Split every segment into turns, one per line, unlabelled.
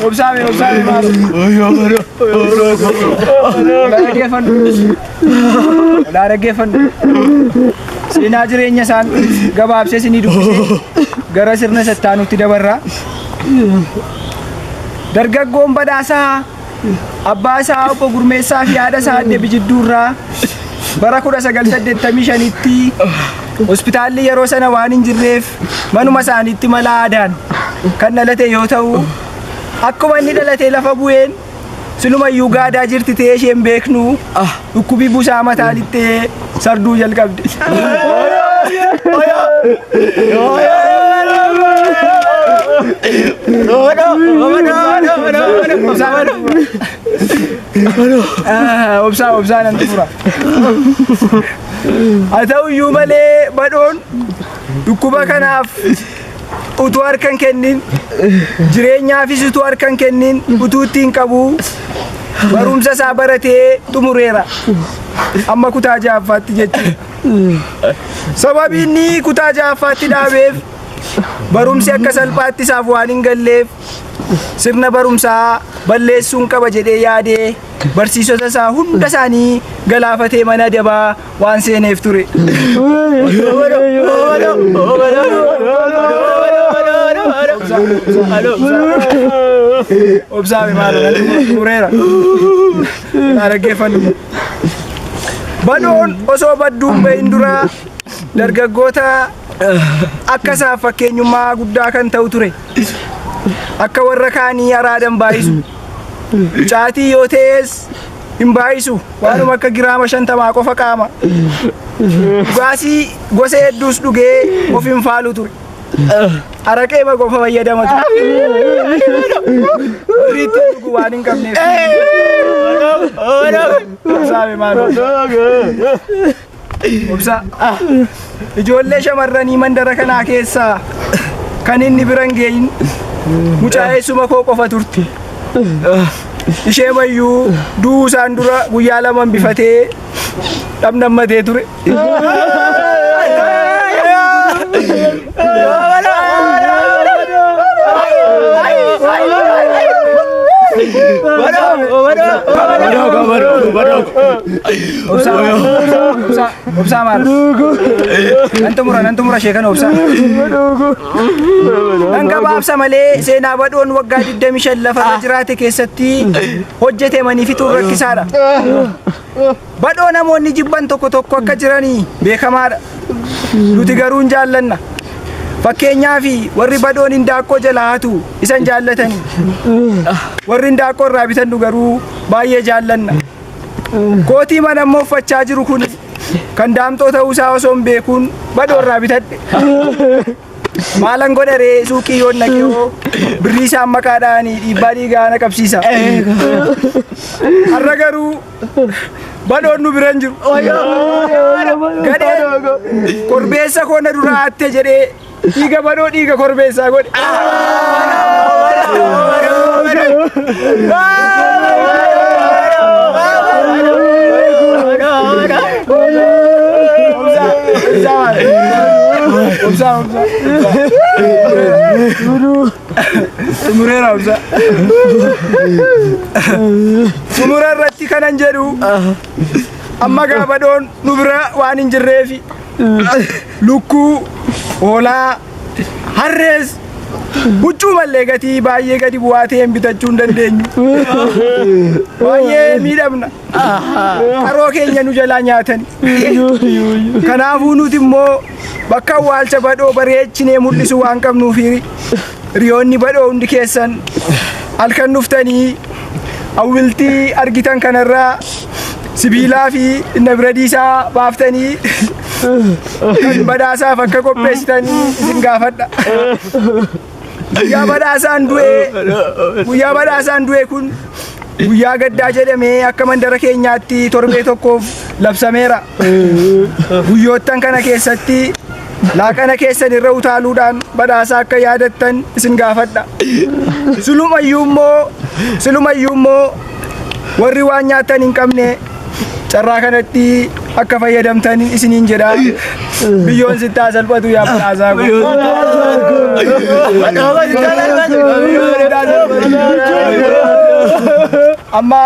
Obsame mas. Dhaggeeffan. Seenaa jireenya isaan gabaabsee isinii dubbisee gara sirna sattaanutti dabarra. Dargaggoon badhaasaa abbaa isaa obbo Gurmeessaa fi haadha isaa Adde Bijidduurraa bara 1985tti hospitaalli yeroo sana waan hin jirreef manuma isaaniitti mala aadaan kan dhalate yoo ta'u akkuma inni dhalate lafa bu'een silumayyuu gaadaa jirti ta'ee isheen beeknu dhukkubii busaa mataa lixxee sarduu jalqabde. Obsaa nan xumura. Haa ta'uyyuu malee badhoon dhukkuba kanaaf utuu harkan kennin jireenyaafis utuu harkan kennin utuu ittiin qabu barumsa isaa baratee xumureera. Amma kutaa ja'affaatti jechuudha. Sababii inni kutaa ja'affaatti dhaabeef barumsi akka salphaatti isaaf waan hin galleef sirna barumsaa balleessuun qaba jedhee yaadee barsiisota isaa hunda isaanii galaafatee mana adabaa waan seeneef ture. Obsaame maal mureera. Dhaggeeffannu. Badhoon osoo badduun bahin dura dargaggoota akka isaaf fakkeenyummaa guddaa kan ta'u ture. Akka warra kaanii araadan baayisu. Caatii yoo ta'es hin baayisu waanuma akka giraama 50 qofa qaama. Dhugaasii gosa hedduus dhugee of hin faalu ture. Araqee ma qofa fayyadama ture. Riitti dhugu waan hin qabneef. Obsaame maal? Obsa. Ijoollee shamarranii mandara kanaa keessaa kan inni bira hin geeyin mucaa'eessuma koo qofa turte. Ishee mayyuu du'uu isaan dura guyyaa lama bifatee dhabnammatee ture. Obsa maal? Nan tumura sheekan obsa. Nan gabaabsa malee seenaa badhoon waggaa 25 lafarra jiraate keessatti hojjetemanii fixuun rakkisaadha. Badhoo namoonni jibban tokko tokko akka jiranii beekamaadha. Nuti garuu hin jaallanna. Fakkeenyaaf warri badhoon hindaaqqoo jalaa hatu isan jaallatanii. Warri hindaaqqoo irraa bitannu garuu baay'ee jaallanna. Kootii mana ammoo uffachaa jiru kun kan daamxoo ta'uusaa osoo hin beekuun badhoo irraa bitadhe. Maalan godharee suuqii yoon naqee birrii isaan maqaadhaan dhiibbaa dhiigaa na qabsiisa. Har'a garuu badhoon nu bira hin jiru. Gadhee korbeessa koo na duraa hatte jedhee dhiiga badhoo dhiiga korbeessaa godhe. Sumura irratti kanan jedhu amma gaa badhoon nu bira waan hin jirreefi lukkuu, hoolaa, harrees huccuu mallee gatii baay'ee gadi bu'aa ta'een bitachuu hin dandeenyu. Baay'ee miidhamna. Qaroo keenya nu jalaa nyaatani. Kanaafuu nuti immoo bakka awwaalcha badhoo bareechinee mul'isu waan qabnuuf hiriyoonni badhoo hundi keessan halkan dhuftanii awwiltii argitan kanarraa sibiilaa fi nabradiisaa baaftanii kan badhaasaaf akka qopheessitanii isin gaafadha. Guyyaa badhaasaan du'e kun guyyaa gaddaa jedhamee akka mandara keenyaatti torbee tokkoof labsameera. Guyyoottan kana keessatti laaqana keessan irra utaaluudhaan badhaasaa akka yaadattan isin gaafadha. Silumayyuu immoo warri waan nyaatan hin qabne carraa kanatti akka fayyadamtaniin isiniin jedha biyyoon sittaa salphatu yaa badhaasaa amma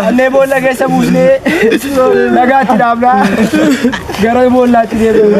annee boolla keessa buusnee nagaatti dhaabnaa gara boollaatti deebi'u